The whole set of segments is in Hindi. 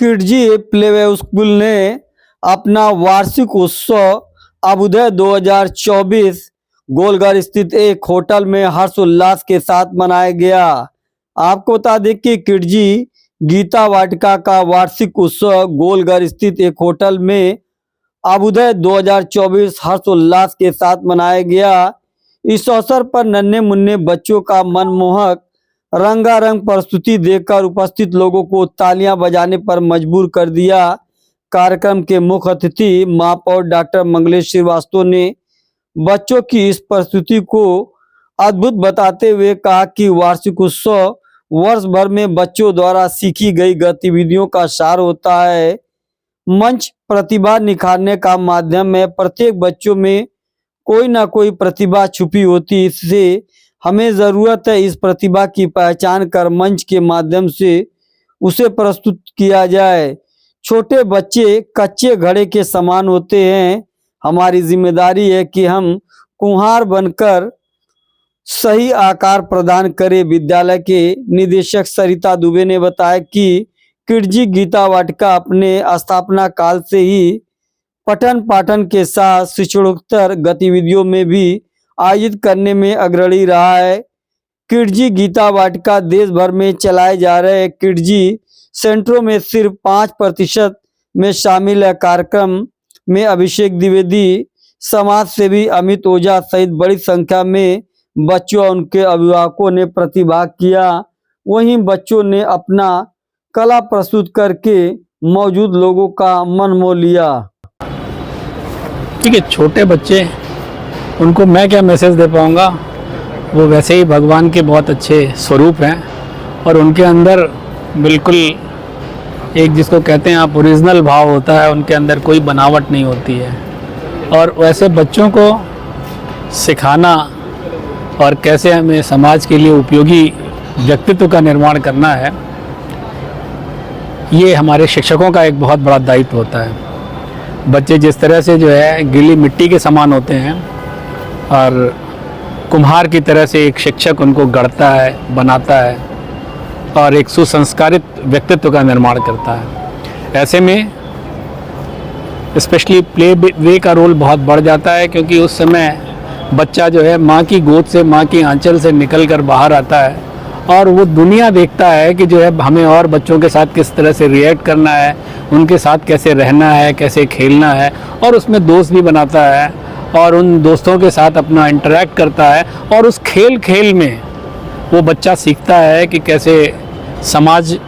किडजी प्लेवे स्कूल ने अपना वार्षिक उत्सव अभ्युदय 2024 गोलघर स्थित एक होटल में हर्षोल्लास के साथ मनाया गया। आपको बता दें कि किडजी गीता वाटिका का वार्षिक उत्सव गोलघर स्थित एक होटल में अभ्युदय 2024 हर्षोल्लास के साथ मनाया गया। इस अवसर पर नन्हे मुन्ने बच्चों का मनमोहक रंगारंग प्रस्तुति देखकर उपस्थित लोगों को तालियां बजाने पर मजबूर कर दिया। कार्यक्रम के मुख्य अतिथि महापौर डॉक्टर मंगलेश श्रीवास्तव ने बच्चों की इस प्रस्तुति को अद्भुत बताते हुए कहा कि वार्षिक उत्सव वर्ष भर में बच्चों द्वारा सीखी गई गतिविधियों का सार होता है। मंच प्रतिभा निखारने का माध्यम है। प्रत्येक बच्चों में कोई ना कोई प्रतिभा छुपी होती है, इससे हमें ज़रूरत है इस प्रतिभा की पहचान कर मंच के माध्यम से उसे प्रस्तुत किया जाए। छोटे बच्चे कच्चे घड़े के समान होते हैं। हमारी जिम्मेदारी है कि हम कुम्हार बनकर सही आकार प्रदान करें। विद्यालय के निदेशक सरिता दुबे ने बताया कि किडजी गीता वाटिका अपने स्थापना काल से ही पठन पाठन के साथ शिक्षणोत्तर गतिविधियों में भी आयोजित करने में अग्रणी रहा है। किडजी गीता वाटिका देश भर में चलाए जा रहे किडजी सेंटरों में सिर्फ 5% में शामिल है। कार्यक्रम में अभिषेक द्विवेदी, समाज सेवी अमित ओझा सहित बड़ी संख्या में बच्चों और उनके अभिभावकों ने प्रतिभाग किया। वहीं बच्चों ने अपना कला प्रस्तुत करके मौजूद लोगों का मन मोह लिया। ठीक है, छोटे बच्चे उनको मैं क्या मैसेज दे पाऊँगा, वो वैसे ही भगवान के बहुत अच्छे स्वरूप हैं और उनके अंदर बिल्कुल एक जिसको कहते हैं आप ओरिजिनल भाव होता है, उनके अंदर कोई बनावट नहीं होती है। और वैसे बच्चों को सिखाना और कैसे हमें समाज के लिए उपयोगी व्यक्तित्व का निर्माण करना है, ये हमारे शिक्षकों का एक बहुत बड़ा दायित्व होता है। बच्चे जिस तरह से जो है गीली मिट्टी के समान होते हैं और कुम्हार की तरह से एक शिक्षक उनको गढ़ता है, बनाता है और एक सुसंस्कारित व्यक्तित्व का निर्माण करता है। ऐसे में स्पेशली प्ले वे का रोल बहुत बढ़ जाता है, क्योंकि उस समय बच्चा जो है माँ की गोद से, माँ की आंचल से निकल कर बाहर आता है और वो दुनिया देखता है कि जो है हमें और बच्चों के साथ किस तरह से रिएक्ट करना है, उनके साथ कैसे रहना है, कैसे खेलना है, और उसमें दोस्त भी बनाता है और उन दोस्तों के साथ अपना इंटरेक्ट करता है। और उस खेल में वो बच्चा सीखता है कि कैसे समाज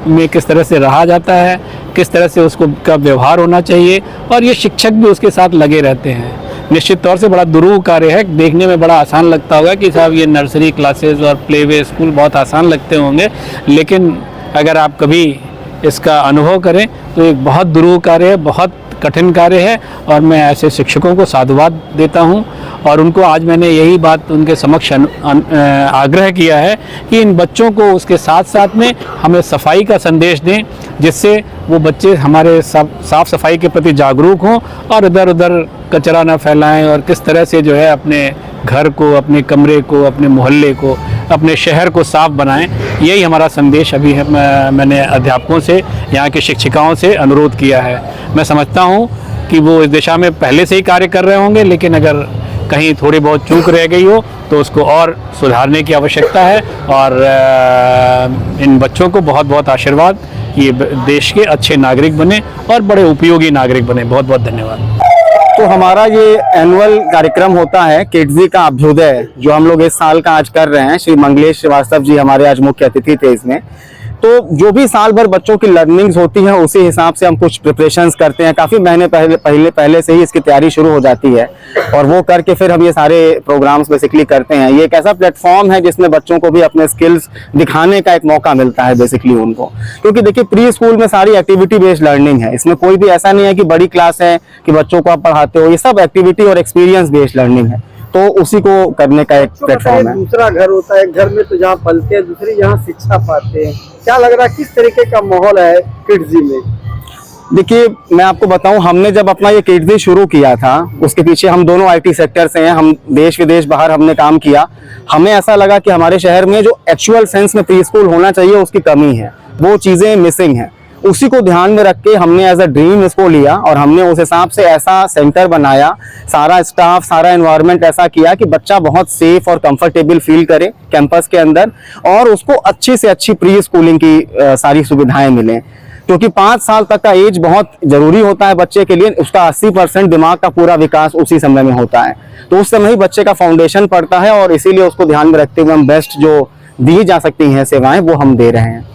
में किस तरह से रहा जाता है, किस तरह से उसको का व्यवहार होना चाहिए, और ये शिक्षक भी उसके साथ लगे रहते हैं। निश्चित तौर से बड़ा दुरूह कार्य है। देखने में बड़ा आसान लगता होगा कि साहब ये नर्सरी क्लासेस और प्लेवे स्कूल बहुत आसान लगते होंगे, लेकिन अगर आप कभी इसका अनुभव करें तो एक बहुत दुरूह कार्य है, बहुत कठिन कार्य है। और मैं ऐसे शिक्षकों को साधुवाद देता हूं और उनको आज मैंने यही बात उनके समक्ष आग्रह किया है कि इन बच्चों को उसके साथ साथ में हमें सफाई का संदेश दें, जिससे वो बच्चे हमारे साफ सफाई के प्रति जागरूक हों और इधर उधर कचरा ना फैलाएं और किस तरह से जो है अपने घर को, अपने कमरे को, अपने मोहल्ले को, अपने शहर को साफ बनाएं। यही हमारा संदेश अभी है। मैंने अध्यापकों से, यहाँ के शिक्षिकाओं से अनुरोध किया है। मैं समझता हूँ कि वो इस दिशा में पहले से ही कार्य कर रहे होंगे, लेकिन अगर कहीं थोड़ी बहुत चूक रह गई हो तो उसको और सुधारने की आवश्यकता है। और इन बच्चों को बहुत बहुत आशीर्वाद, ये देश के अच्छे नागरिक बने और बड़े उपयोगी नागरिक बने। बहुत बहुत धन्यवाद। तो हमारा ये एनुअल कार्यक्रम होता है किडजी का अभ्युदय, जो हम लोग इस साल का आज कर रहे हैं। श्री मंगलेश श्रीवास्तव जी हमारे आज मुख्य अतिथि थे इसमें। तो जो भी साल भर बच्चों की लर्निंग्स होती हैं, उसी हिसाब से हम कुछ प्रिपरेशंस करते हैं। काफ़ी महीने पहले से ही इसकी तैयारी शुरू हो जाती है और वो करके फिर हम ये सारे प्रोग्राम्स बेसिकली करते हैं। ये एक ऐसा प्लेटफॉर्म है जिसमें बच्चों को भी अपने स्किल्स दिखाने का एक मौका मिलता है बेसिकली उनको, क्योंकि देखिए प्री स्कूल में सारी एक्टिविटी बेस्ड लर्निंग है। इसमें कोई भी ऐसा नहीं है कि बड़ी क्लास है कि बच्चों को आप पढ़ाते हो। ये सब एक्टिविटी और एक्सपीरियंस बेस्ड लर्निंग है, तो उसी को करने का एक प्लेटफॉर्म है। दूसरा घर होता है, घर में तो जहाँ पलते हैं, दूसरी जहाँ शिक्षा पाते हैं। क्या लग रहा है किस तरीके का माहौल है किडजी में? देखिए मैं आपको बताऊं, हमने जब अपना ये किडजी शुरू किया था, उसके पीछे हम दोनों आईटी सेक्टर से हैं। हम देश विदेश बाहर हमने काम किया। हमें ऐसा लगा कि हमारे शहर में जो एक्चुअल सेंस में प्री स्कूल होना चाहिए उसकी कमी है, वो चीज़ें मिसिंग हैं। उसी को ध्यान में रख के हमने एज अ ड्रीम इसको लिया और हमने उस हिसाब से ऐसा सेंटर बनाया, सारा स्टाफ, सारा एनवायरनमेंट ऐसा किया कि बच्चा बहुत सेफ और कंफर्टेबल फील करे कैंपस के अंदर और उसको अच्छी से अच्छी प्री स्कूलिंग की सारी सुविधाएं मिलें, क्योंकि 5 साल तक का एज बहुत जरूरी होता है बच्चे के लिए। उसका 80% दिमाग का पूरा विकास उसी समय में होता है, तो उस समय ही बच्चे का फाउंडेशन पड़ता है और इसीलिए उसको ध्यान में रखते हुए हम बेस्ट जो दी जा सकती हैं सेवाएं वो हम दे रहे हैं।